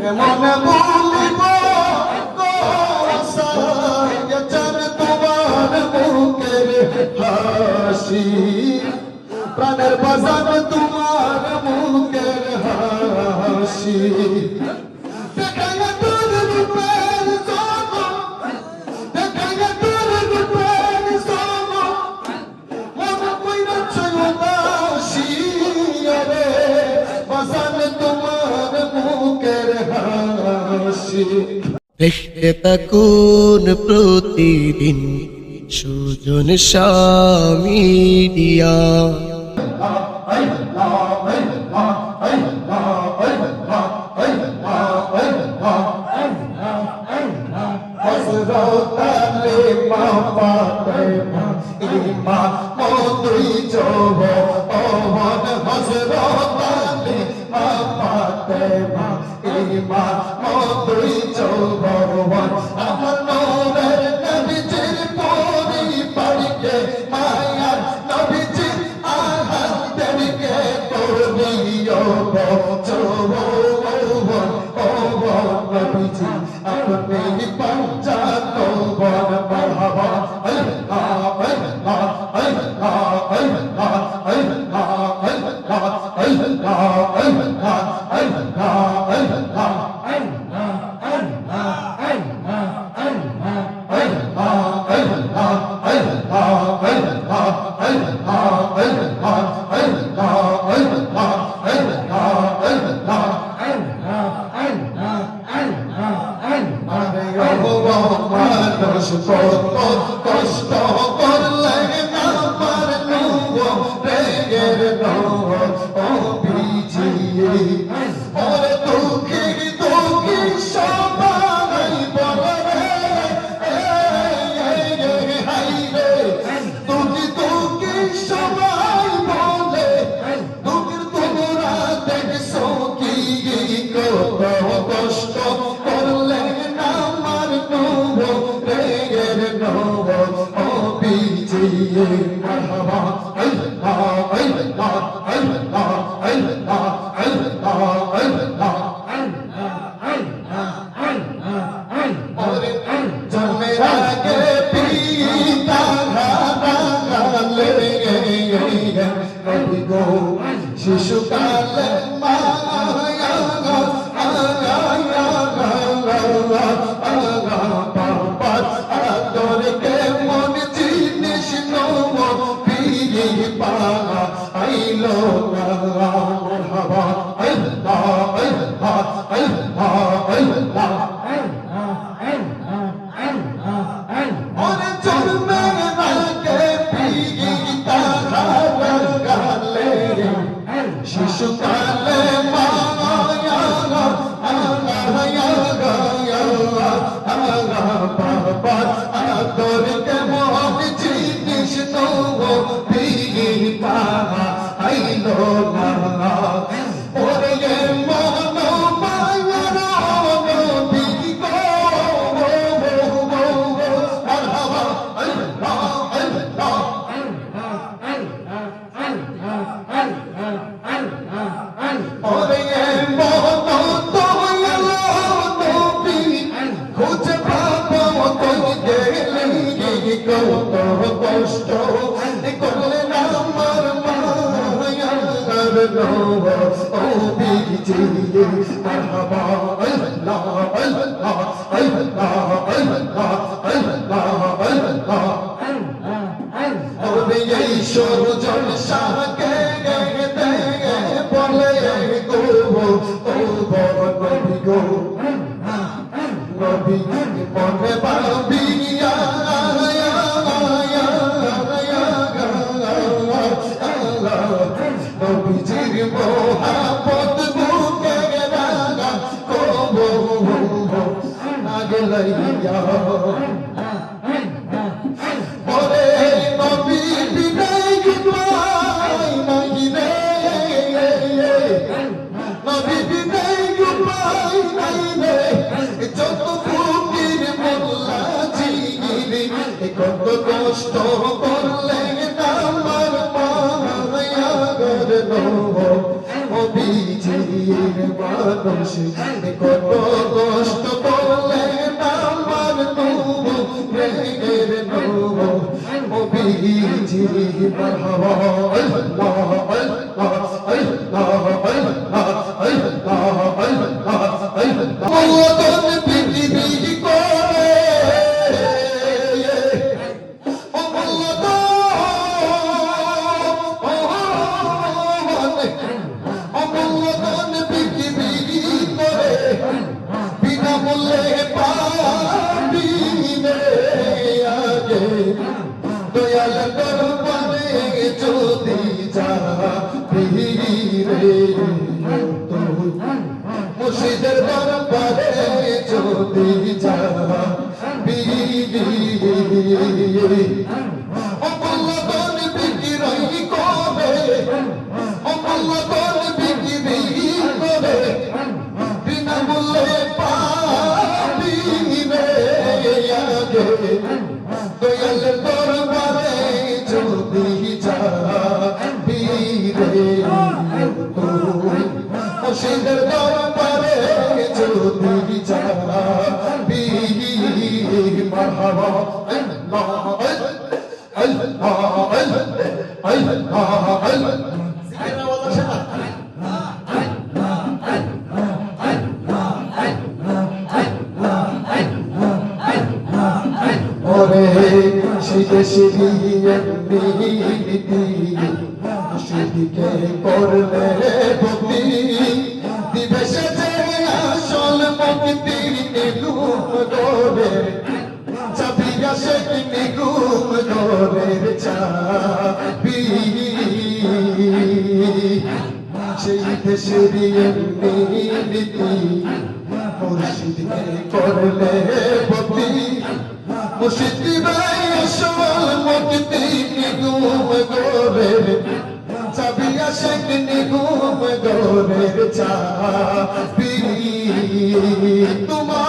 মনে বলিব তোমার মুখের হাসি, প্রাণের বাজার তোমার মুখের হাসি। দেখতে থাকুন প্রতিদিন সুজন মিডিয়া। কষ্ট করলে আমার রেগের পিছিয়ে ওরে দুঃখী দুঃখী সবাই বলে হাইরে দুঃখী দুঃখী সবাই বলে দুঃখীর তোমরা দেখছো কি কত কষ্ট করলে আমার রেগের পিছিয়ে মারহাবা আল্লাহ আল্লাহ আল্লাহ আল্লাহ আল্লাহ আল্লাহ জন্মের আগে পিতা হারালে নবী গো শিশুকালে মায়া পাপার আদর কেমন জিনিস নব ফিরে পাওয়া আইলো মারহাবা আল্লাহ আল্লাহ আল্লাহ আল্লাহ ওরে জন্মের আগে পিতা হারালে শিশুকালে মায়া বাবার আদর কেমন জিনিস নব ফিরে পাওয়া আইলো না ওরে মন মায়ার নবী গো মারহাবা আল্লাহ আল্লাহ ওরে মন দয়াল নবী খুঁজে পাবো গেলে কত কষ্ট করলেন আমার মায়ার ও বিজিয়ে মারহাবা আল্লাহ আল্লাহ আল্লাহ আল্লাহ আল্লাহ আল্লাহ ওরে এই সরজন শাহকে বলে গো ও নবী গো নবী মনে পাবিয়া নবীজির মোহাম্মত বুকে রাগা কবো আগলাইয়া ওরে নবী বিদায় গুবাই নাই রে নবী বিদায় গুবাই নাই রে যত ফকির মোল্লা জিগিরি কত কষ্ট করলে আমার মায়া গর ও বিজির মানুষ কত দয়াল দরবারে যদি যাবি রে মুর্শিদের দরবারে যদি যাবি অমূল্যবান বিক্রি করে অমূল্যবান বিক্রি করে বিনামূল্যে পাবি রে আগে দয়াল দরবারে যদি যাবি রে মুর্শিদের দরবারে যদি যাবি মারহাবা আল্লাহ আল্লাহ আল্লাহ জিকির আওয়াজ আসে না ওরে শিখে শিখিয়ে নীতি সেদিকে করলে ভক্তি দিবে সেজে আসল মুক্তি নিগুম করে চাবিয়া সে নিগুম করে চাবি সেই দেশের নীতি মুর্শিদকে করলে ভক্তি মুর্শিদি ভাই আসল মুক্তি নিগুম করে চাবিয়া শেখ নিগুম করে চাবি তোমার